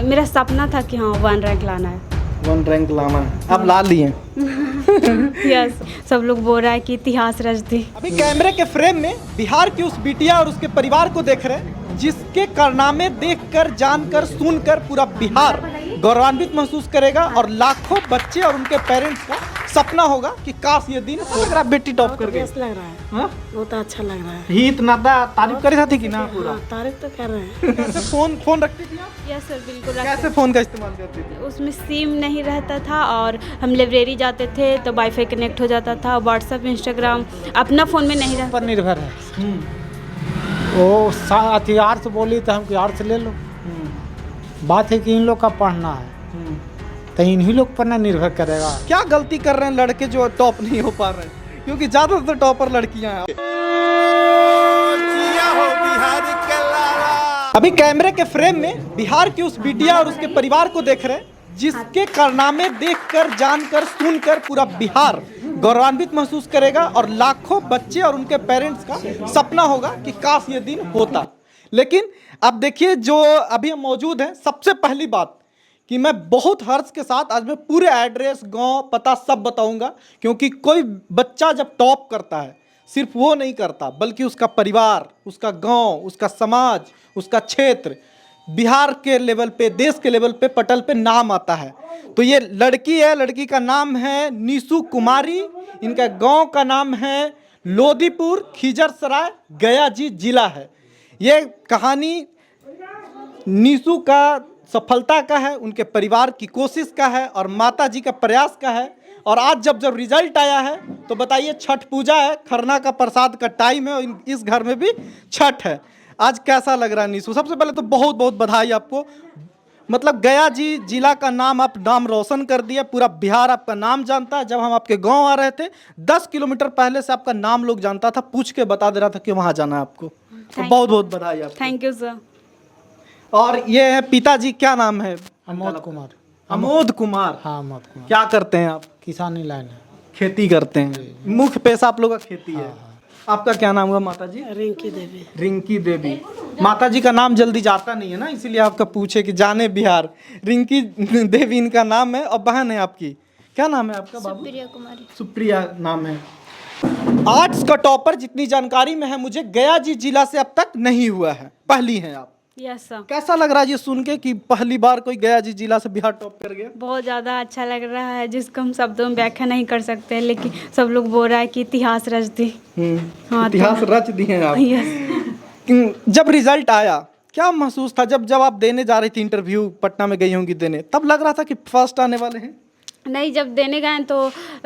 मेरा सपना था कि हाँ 1 रैंक लाना है। 1 रैंक लाना है, आप ला लिए। यस, सब लोग बोल रहा है कि इतिहास रच दी। अभी कैमरे के फ्रेम में बिहार की उस बिटिया और उसके परिवार को देख रहे हैं, जिसके कारनामे देखकर, जानकर, सुनकर पूरा बिहार गौरवान्वित महसूस करेगा और लाखों बच्चे और उनके पेरेंट्स का सपना होगा कि काश ये दिन हो। अगर आप बेटी टॉप कर गई लग रहा है, हाँ? बहुत अच्छा लग रहा है। ही इतना तारीफ करे थी कि ना पूरा। हाँ, तारीफ तो कर रहे हैं। कैसे फोन रखती थी आप? यस सर, बिल्कुल कैसे फोन का इस्तेमाल करती थी? उसमें सिम नहीं रहता था और हम लाइब्रेरी जाते थे तो वाईफाई कनेक्ट हो जाता था। व्हाट्सएप, इंस्टाग्राम अपना फ़ोन में नहीं रहता। पर निर्भर है। वो अति आर्ट्स बोली तो हमको आर्ट्स ले लो। बात है कि इन लोग का पढ़ना है तो इन्हीं लोग पर ना निर्भर करेगा। क्या गलती कर रहे हैं लड़के जो टॉप नहीं हो पा रहे हैं? क्योंकि ज्यादातर टॉपर लड़कियां हैं। अभी कैमरे के फ्रेम में बिहार की उस बिटिया और उसके परिवार को देख रहे हैं, जिसके कारनामे देखकर, जानकर, सुनकर पूरा बिहार गौरवान्वित महसूस करेगा और लाखों बच्चे और उनके पेरेंट्स का सपना होगा कि काश ये दिन होता। लेकिन अब देखिए, जो अभी हम मौजूद हैं, सबसे पहली बात कि मैं बहुत हर्ष के साथ आज मैं पूरे एड्रेस, गांव, पता सब बताऊंगा, क्योंकि कोई बच्चा जब टॉप करता है सिर्फ वो नहीं करता, बल्कि उसका परिवार, उसका गांव, उसका समाज, उसका क्षेत्र, बिहार के लेवल पे, देश के लेवल पे, पटल पे नाम आता है। तो ये लड़की है, लड़की का नाम है नीसू कुमारी, इनका गांव का नाम है लोदीपुर, खिजरसराय, गया जी जिला है। ये कहानी नीसू का सफलता का है, उनके परिवार की कोशिश का है और माता जी का प्रयास का है। और आज जब रिजल्ट आया है तो बताइए, छठ पूजा है, खरना का प्रसाद का टाइम है और इस घर में भी छठ है। आज कैसा लग रहा है नीसू? सबसे पहले तो बहुत बहुत बधाई आपको। मतलब गया जी जिला का नाम, आप नाम रोशन कर दिया, पूरा बिहार आपका नाम जानता है। जब हम आपके गांव आ रहे थे 10 किलोमीटर पहले से आपका नाम लोग जानता था, पूछ के बता दे रहा था कि वहाँ जाना है आपको। तो बहुत बहुत बधाई आपको। Thank you sir. और ये है पिताजी, क्या नाम है? अमोद कुमार। अमोद कुमार। हाँ, अमोद कुमार। क्या करते हैं आप? किसानी लाइन है। खेती करते हैं, मुख्य पेशा आप लोग का खेती है। आपका क्या नाम हुआ माता जी? रिंकी देवी। रिंकी देवी। माता जी का नाम जल्दी जाता नहीं है ना, इसीलिए आपका पूछे कि जाने बिहार। रिंकी देवी इनका नाम है और बहन है आपकी। क्या नाम है आपका बाबू? सुप्रिया कुमारी। सुप्रिया नाम है। आर्ट्स का टॉपर जितनी जानकारी में है मुझे, गया जी जिला से अब तक नहीं हुआ है, पहली हैं आप। Yes sir. कैसा लग रहा है ये सुन के कि पहली बार कोई गया जी जिला से बिहार टॉप कर गया? बहुत ज़्यादा अच्छा लग रहा है, जिसको हम शब्दों में व्याख्या नहीं कर सकते, लेकिन सब लोग बोल रहा है कि इतिहास रच दी। हाँ, इतिहास रच दिए आप। यस। जब रिजल्ट आया क्या महसूस था? जब आप देने जा रही थी इंटरव्यू, पटना में गई होंगी देने, तब लग रहा था कि फर्स्ट आने वाले हैं? नहीं, जब देने गए तो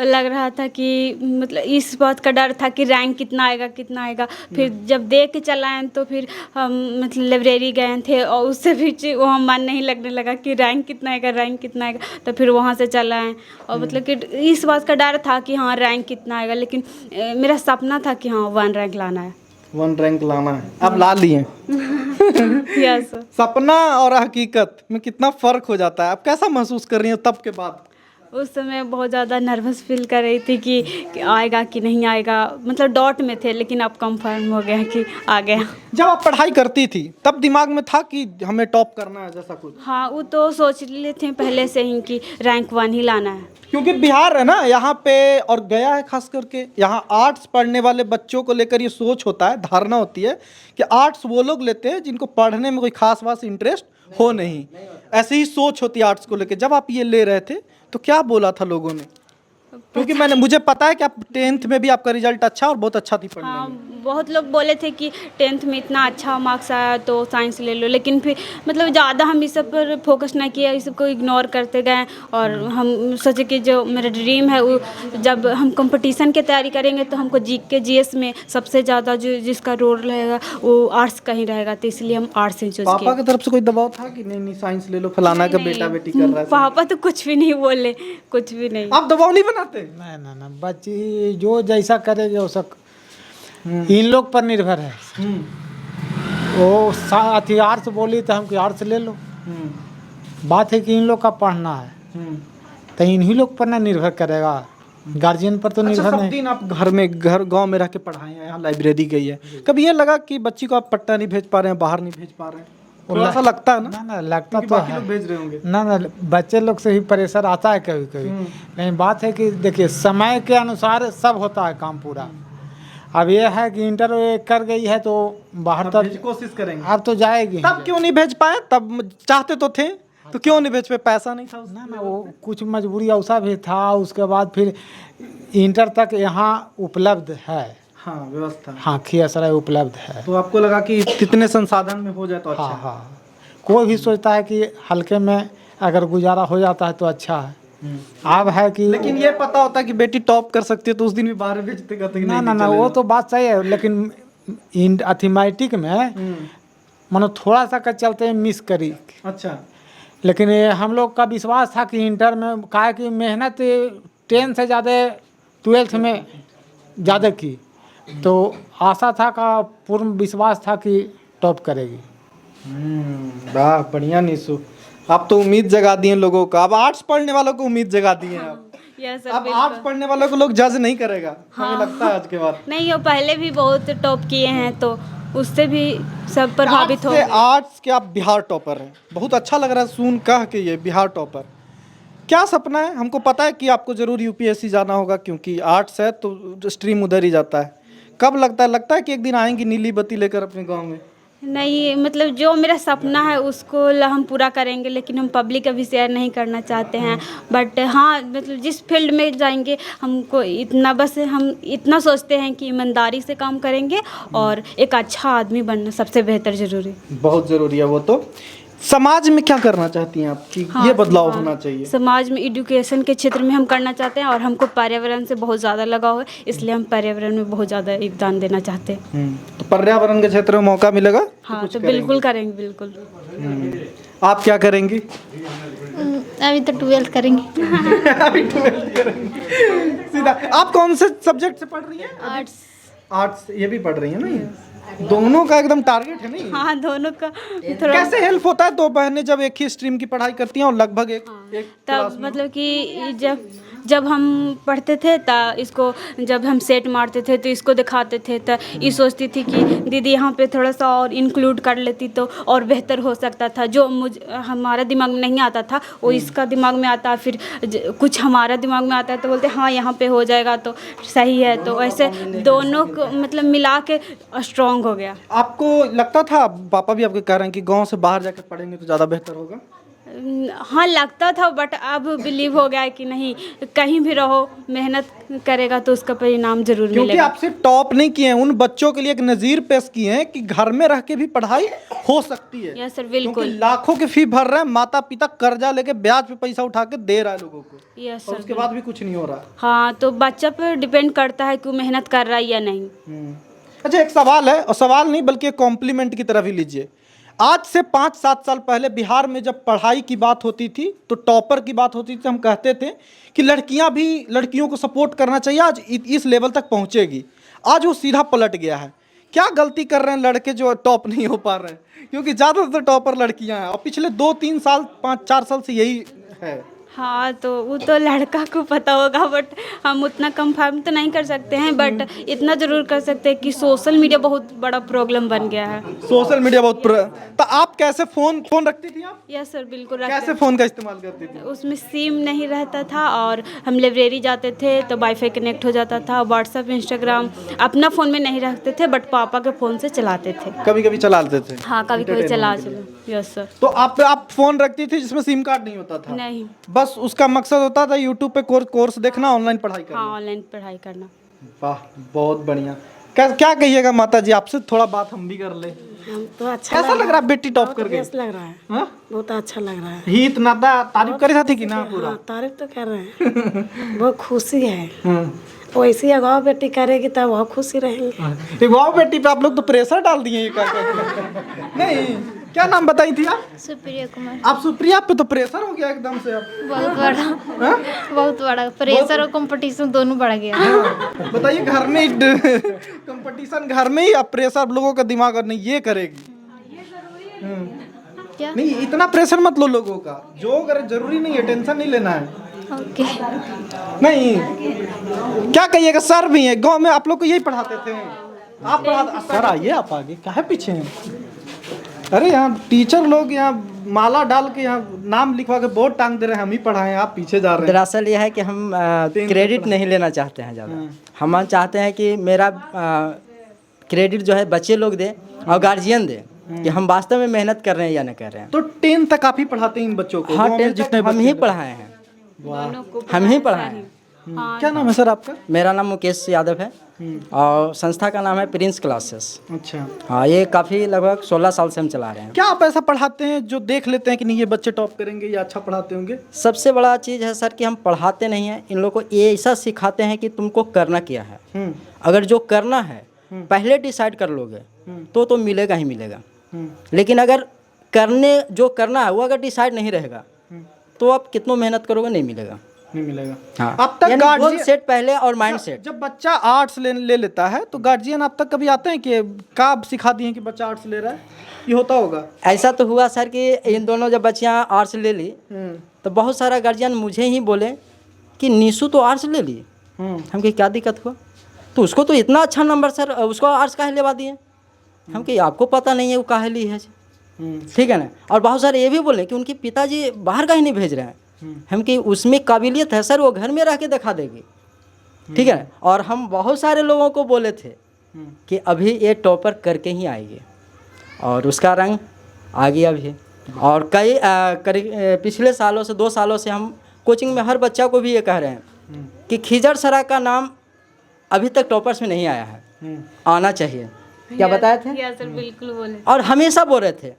लग रहा था कि मतलब इस बात का डर था कि रैंक कितना आएगा, कितना आएगा। फिर जब दे के चल आए तो फिर हम मतलब लाइब्रेरी गए थे और उससे भी वहाँ मन नहीं लगने लगा कि रैंक कितना आएगा, रैंक कितना आएगा। तो फिर वहाँ से चल आए और मतलब कि इस बात का डर था कि हाँ रैंक कितना आएगा, लेकिन मेरा सपना था कि हाँ 1 रैंक लाना है। 1 रैंक लाना है, आप ला लिए। यस। सपना और हकीकत में कितना फर्क हो जाता है। आप कैसा महसूस कर रही हो तब के बाद? उस समय बहुत ज़्यादा नर्वस फील कर रही थी कि आएगा कि नहीं आएगा, मतलब डाउट में थे, लेकिन अब कंफर्म हो गया कि आ गया। जब आप पढ़ाई करती थी तब दिमाग में था कि हमें टॉप करना है जैसा कुछ? हाँ, वो तो सोच लिए थे पहले से ही कि रैंक 1 ही लाना है। क्योंकि बिहार है ना यहाँ पे, और गया है खास करके, यहाँ आर्ट्स पढ़ने वाले बच्चों को लेकर ये सोच होता है, धारणा होती है कि आर्ट्स वो लोग लेते हैं जिनको पढ़ने में कोई खास वास इंटरेस्ट हो नहीं। ऐसे ही सोच होती है आर्ट्स को लेकर। जब आप ये ले रहे थे तो क्या बोला था लोगों ने? क्योंकि मुझे पता है कि आप 10th में भी आपका रिजल्ट अच्छा और बहुत अच्छा थी पढ़ने में। हाँ, बहुत लोग बोले थे कि 10th में इतना अच्छा मार्क्स आया तो साइंस ले लो, लेकिन फिर मतलब ज़्यादा हम इस सब पर फोकस नहीं किया, इस सब को इग्नोर करते गए। और हम सोचे कि जो मेरा ड्रीम है वो, जब हम कंपटीशन की तैयारी करेंगे तो हमको जीके जीएस में सबसे ज़्यादा जो जिसका रोल रहेगा वो आर्ट्स का ही रहेगा, तो इसलिए हम आर्ट्स ही चूज किए। पापा की तरफ से कोई दबाव था कि नहीं साइंस ले लो, फलाना का बेटा बेटी कर रहा है? पापा तो कुछ भी नहीं बोले, कुछ भी नहीं। आप दबाव नहीं बनाते? नहीं ना ना, बच्ची जो जैसा करेगी वो सब इन लोग पर निर्भर है। वो अति आर्ट्स बोली तो हमको आर्ट्स ले लो। बात है कि इन लोग का पढ़ना है तो इन्हीं लोग पर ना निर्भर करेगा, गार्जियन पर तो निर्भर सब नहीं। दिन आप घर गांव में रह के पढ़ाए हैं, यहाँ लाइब्रेरी गई है, कभी ये लगा कि बच्ची को आप पटना नहीं भेज पा रहे हैं, बाहर नहीं भेज पा रहे हैं? थोड़ा सा लगता है ना, ना ना लगता क्योंकि तो बाकी है। लोग भेज रहे होंगे। ना ना बच्चे लोग से ही प्रेशर आता है कभी कभी, लेकिन बात है कि देखिए समय के अनुसार सब होता है काम पूरा। अब ये है कि इंटर कर गई है तो बाहर अब तक कोशिश करेंगे। अब तो जाएगी। तब क्यों नहीं भेज पाए? तब चाहते तो थे, तो क्यों नहीं भेज पाए? पैसा नहीं था उसमें? ना ना वो कुछ मजबूरी ऐसा भी था। उसके बाद फिर इंटर तक यहाँ उपलब्ध है। हाँ, व्यवस्था। हाँ खियासराय उपलब्ध है। तो आपको लगा कि कितने संसाधन में हो जाए तो अच्छा हाँ है। हाँ कोई भी सोचता है कि हल्के में अगर गुजारा हो जाता है तो अच्छा है। अब है कि लेकिन ये पता होता है कि बेटी टॉप कर सकती है तो उस दिन भी बाहर भेजते, कहते कि ना नहीं, ना नहीं ना वो चलेगा। तो बात सही है, लेकिन अथमेटिक में मानो थोड़ा सा का चलते हैं मिस करी। अच्छा। लेकिन ये हम लोग का विश्वास था कि इंटर में कहा कि मेहनत 10 से ज़्यादा 12th में ज़्यादा की, तो आशा था का पूर्ण विश्वास था कि टॉप करेगी। वाह, बढ़िया निशु, आप तो उम्मीद जगा दिए लोगों का। अब आर्ट्स पढ़ने वालों को उम्मीद जगा दिए हैं आप। यस सर अब बिल्कुल। आर्ट्स पढ़ने वालों को लोग जज नहीं करेगा, हमें लगता है आज के बाद। नहीं वो पहले भी बहुत टॉप किए हैं तो उससे भी सब प्रभावित हो आर्ट्स से, गए। आर्ट्स के आप बिहार टॉपर हैं, बहुत अच्छा लग रहा है सुन कह के। ये बिहार टॉपर क्या सपना है? हमको पता है कि आपको जरूर यूपीएससी जाना होगा, क्योंकि आर्ट्स है तो स्ट्रीम उधर ही जाता है। कब लगता है कि एक दिन आएंगी नीली बत्ती लेकर अपने गांव में? नहीं मतलब जो मेरा सपना है उसको हम पूरा करेंगे, लेकिन हम पब्लिक अभी शेयर नहीं करना चाहते हैं। बट हाँ मतलब जिस फील्ड में जाएंगे हमको इतना, बस हम इतना सोचते हैं कि ईमानदारी से काम करेंगे और एक अच्छा आदमी बनना सबसे बेहतर जरूरी। बहुत जरूरी है वो तो। समाज में क्या करना चाहती हैं आप कि ये बदलाव होना चाहिए? समाज में एजुकेशन के क्षेत्र में हम करना चाहते हैं और हमको पर्यावरण से बहुत ज़्यादा लगाव है, इसलिए हम पर्यावरण में बहुत ज़्यादा योगदान देना चाहते हैं। तो पर्यावरण के क्षेत्र में मौका मिलेगा हाँ तो बिल्कुल करेंगे, बिल्कुल। आप क्या करेंगी? अभी तो 12th करेंगे। अभी 12th करेंगी। सीधा। आप कौन से सब्जेक्ट से पढ़ रही हैं? आर्ट्स। आर्ट्स ये भी पढ़ रही है ना? ये दोनों का एकदम टारगेट है नहीं? हाँ दोनों का थोड़ा कैसे हेल्प होता है दो बहनें जब एक ही स्ट्रीम की पढ़ाई करती हैं और लगभग एक तब मतलब कि जब हम पढ़ते थे इसको जब हम सेट मारते थे तो इसको दिखाते थे तो ये सोचती थी कि दीदी यहाँ पे थोड़ा सा और इंक्लूड कर लेती तो और बेहतर हो सकता था। जो हमारा दिमाग में नहीं आता था वो इसका दिमाग में आता, फिर कुछ हमारा दिमाग में आता है तो बोलते हाँ यहाँ पे हो जाएगा तो सही है। तो ऐसे दोनों को मतलब मिला के स्ट्रॉन्ग हो गया। आपको लगता था, पापा भी आपके कह रहे हैं कि गांव से बाहर जाकर पढ़ेंगे तो ज़्यादा बेहतर होगा? हाँ लगता था, बट अब बिलीव हो गया है कि नहीं, कहीं भी रहो मेहनत करेगा तो उसका परिणाम जरूर क्योंकि मिलेगा। आप सिर्फ टॉप नहीं किए हैं, उन बच्चों के लिए एक नज़ीर पेश किए हैं कि घर में रह के भी पढ़ाई हो सकती है। यस सर क्योंकि बिल्कुल। लाखों की फी भर रहे हैं, माता पिता कर्जा लेके ब्याज पे पैसा उठा के दे रहा है लोगों को, यस और सर उसके बाद भी कुछ नहीं हो रहा। हाँ तो बच्चा पर डिपेंड करता है कि वो मेहनत कर रहा है या नहीं। अच्छा, एक सवाल है, और सवाल नहीं बल्कि एक कॉम्प्लीमेंट की तरफ ही लीजिए। आज से 5-7 साल पहले बिहार में जब पढ़ाई की बात होती थी तो टॉपर की बात होती थी, हम कहते थे कि लड़कियां भी लड़कियों को सपोर्ट करना चाहिए, आज इस लेवल तक पहुंचेगी। आज वो सीधा पलट गया है। क्या गलती कर रहे हैं लड़के जो टॉप नहीं हो पा रहे हैं? क्योंकि ज़्यादातर टॉपर लड़कियां हैं और पिछले 2-3 साल 5-4 साल से यही है। हाँ तो वो तो लड़का को पता होगा, बट हम उतना कंफर्म तो नहीं कर सकते हैं, बट इतना ज़रूर कर सकते हैं कि सोशल मीडिया बहुत बड़ा प्रॉब्लम बन गया है। सोशल मीडिया बहुत तो आप कैसे फोन रखती थी आप? यस सर बिल्कुल कैसे रखते फोन का इस्तेमाल करती थी? उसमें सिम नहीं रहता था और हम लाइब्रेरी जाते थे तो वाईफाई कनेक्ट हो जाता था। व्हाट्सएप इंस्टाग्राम अपना फ़ोन में नहीं रखते थे, बट पापा के फ़ोन से चलाते थे। कभी कभी चला लेते थे? हाँ कभी कभी चला यस सर। तो आप फोन रखती थी जिसमें सिम कार्ड नहीं होता था? नहीं। बस उसका मकसद होता था यूट्यूब पे कोर्स देखना, ऑनलाइन पढ़ाई करना। हाँ ऑनलाइन पढ़ाई करना। वाह, बहुत बढ़िया। क्या कहिएगा माता जी, आपसे थोड़ा बात हम भी कर ले। हम तो अच्छा कैसा लग रहा है बेटी टॉप कर गई? बेस्ट लग रहा है, हाँ? बहुत अच्छा लग रहा है। ही इतना तारीफ करे थी कि ना पूरा? हाँ, तारीफ तो कर रहे हैं। बहुत खुशी है। वैसी अगाव बेटी करेगी तब वह खुशी रहेंगे। वाह बेटी पे आप लोग तो प्रेशर डाल दिए ये कर। नहीं, क्या नाम बताई थी आप? सुप्रिया कुमार। आप सुप्रिया पे तो प्रेशर हो गया एकदम से अब। बहुत बड़ा, बहुत बड़ा प्रेशर और कंपटीशन दोनों बढ़ गया। बताइए, घर में कंपटीशन घर में ही, अब प्रेशर लोगों का दिमाग और नहीं ये करेगी। क्या? नहीं, इतना प्रेशर मत लो लोगों का, जो करे जरूरी नहीं है, टेंशन नहीं लेना है। ओके। नहीं, क्या कहिएगा, सर भी है गांव में, आप लोग को यही पढ़ाते थे? आप सर आइए, आप आगे काहे पीछे हैं? अरे यहाँ टीचर लोग यहाँ माला डाल के यहाँ नाम लिखवा के बोर्ड टांग दे रहे हैं, हम ही पढ़ाएं, आप पीछे जा रहे हैं। दरअसल यह है कि हम क्रेडिट नहीं लेना चाहते हैं ज़्यादा। हम चाहते हैं कि मेरा क्रेडिट जो है बच्चे लोग दे और गार्जियन दे कि हम वास्तव में मेहनत कर रहे हैं या नहीं कर रहे हैं। तो 10 तक आप ही पढ़ाते हैं इन बच्चों को? हाँ, गाँव में 10 जितने हम बच्चे ही हैं। पढ़ाए हैं, दोनों को हम ही पढ़ाया पढ़ाए हैं। क्या नाम है सर आपका? मेरा नाम मुकेश यादव है और संस्था का नाम है प्रिंस क्लासेस। अच्छा, हाँ, ये काफ़ी लगभग 16 साल से हम चला रहे हैं। क्या आप ऐसा पढ़ाते हैं जो देख लेते हैं कि नहीं ये बच्चे टॉप करेंगे या अच्छा पढ़ाते होंगे? सबसे बड़ा चीज़ है सर कि हम पढ़ाते नहीं हैं, इन लोगों को ये ऐसा सिखाते हैं कि तुमको करना क्या है। अगर जो करना है पहले डिसाइड कर लोगे तो मिलेगा ही मिलेगा। लेकिन अगर जो करना है वो अगर डिसाइड नहीं रहेगा तो आप कितना मेहनत करोगे नहीं मिलेगा। नहीं मिलेगा। हाँ, अब तक यानी गार्जियन गोल सेट पहले और माइंड सेट। जब बच्चा आर्ट्स ले लेता है तो गार्जियन आप तक कभी आते हैं कि कब सिखा दिए कि बच्चा आर्ट्स ले रहा है? ये होता होगा। ऐसा तो हुआ सर कि इन दोनों जब बच्चियाँ आर्ट्स ले ली तो बहुत सारा गार्जियन मुझे ही बोले कि निशु तो आर्ट्स ले ली। हम कहे क्या दिक्कत हुआ? तो उसको तो इतना अच्छा नंबर सर, उसको आर्ट्स काहे लेवा दिए? हम कहे आपको पता नहीं है वो काहे ली है। ठीक है ना। और बहुत सारे ये भी बोले कि उनके पिताजी बाहर का ही नहीं भेज रहे हैं। हम कि उसमें काबिलियत है सर, वो घर में रह के दिखा देगी। ठीक है ना। और हम बहुत सारे लोगों को बोले थे कि अभी ये टॉपर करके ही आएगी और उसका रंग आ गया भी। और कई पिछले सालों से 2 सालों से हम कोचिंग में हर बच्चा को भी ये कह रहे हैं कि खिजर सरा का नाम अभी तक टॉपर्स में नहीं आया है, आना चाहिए। क्या बताए थे? या सर बिल्कुल बोले। और हमेशा बोल रहे थे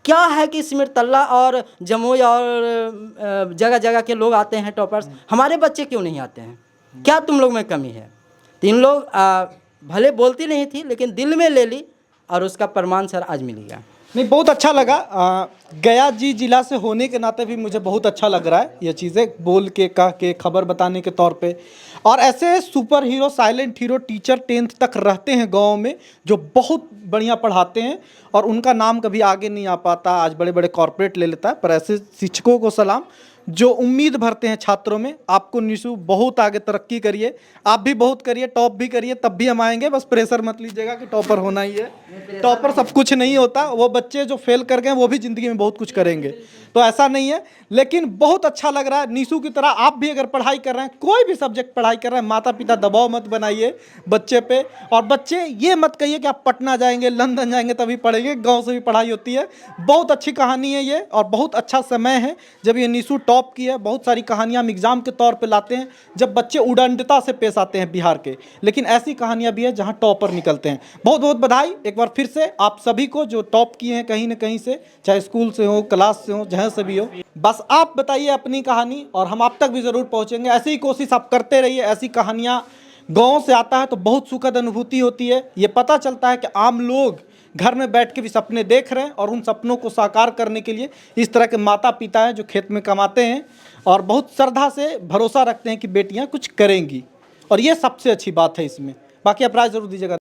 क्या है कि सिमरतल्ला और जमुई और जगह जगह के लोग आते हैं टॉपर्स, हमारे बच्चे क्यों नहीं आते हैं? क्या तुम लोग में कमी है? 3 लोग भले बोलती नहीं थी लेकिन दिल में ले ली और उसका प्रमाण सर आज मिल गया। नहीं, बहुत अच्छा लगा। गया जी जिला से होने के नाते भी मुझे बहुत अच्छा लग रहा है ये चीज़ें बोल के, कह के, खबर बताने के तौर पे। और ऐसे super hero, silent hero teacher 10th तक रहते हैं गांव में जो बहुत बढ़िया पढ़ाते हैं और उनका नाम कभी आगे नहीं आ पाता, आज बड़े बड़े कॉर्पोरेट ले लेता है। पर ऐसे शिक्षकों को सलाम जो उम्मीद भरते हैं छात्रों में। आपको निशु बहुत आगे तरक्की करिए, आप भी बहुत करिए, टॉप भी करिए, तब भी हम आएंगे। बस प्रेशर मत लीजिएगा कि टॉपर होना ही है। टॉपर सब कुछ नहीं होता, वो बच्चे जो फेल कर गए वो भी ज़िंदगी में बहुत कुछ करेंगे, तो ऐसा नहीं है। लेकिन बहुत अच्छा लग रहा है निशु की तरह आप भी अगर पढ़ाई कर रहे हैं, कोई भी सब्जेक्ट पढ़ाई कर रहे हैं, माता पिता दबाव मत बनाइए बच्चे पे। और बच्चे ये मत कहिए कि आप पटना जाएंगे, लंदन जाएंगे तभी पढ़ेंगे, गाँव से भी पढ़ाई होती है। बहुत अच्छी कहानी है ये और बहुत अच्छा समय है जब ये निशु टॉप की है। बहुत सारी कहानियां हम एग्जाम के तौर पे लाते हैं जब बच्चे उड़नदता से पेश आते हैं बिहार के, लेकिन ऐसी कहानियां भी है जहां टॉपर निकलते हैं। बहुत बहुत बधाई एक बार फिर से आप सभी को जो टॉप किए हैं कहीं ना कहीं से, चाहे स्कूल से हो, क्लास से हो, जहाँ से भी हो। बस आप बताइए अपनी कहानी और हम आप तक भी ज़रूर पहुँचेंगे। ऐसी ही कोशिश आप करते रहिए। ऐसी कहानियाँ गाँव से आता है तो बहुत सुखद अनुभूति होती है। ये पता चलता है कि आम लोग घर में बैठ के भी सपने देख रहे हैं और उन सपनों को साकार करने के लिए इस तरह के माता पिता हैं जो खेत में कमाते हैं और बहुत श्रद्धा से भरोसा रखते हैं कि बेटियां कुछ करेंगी। और ये सबसे अच्छी बात है इसमें। बाकी आप राय जरूर दीजिएगा।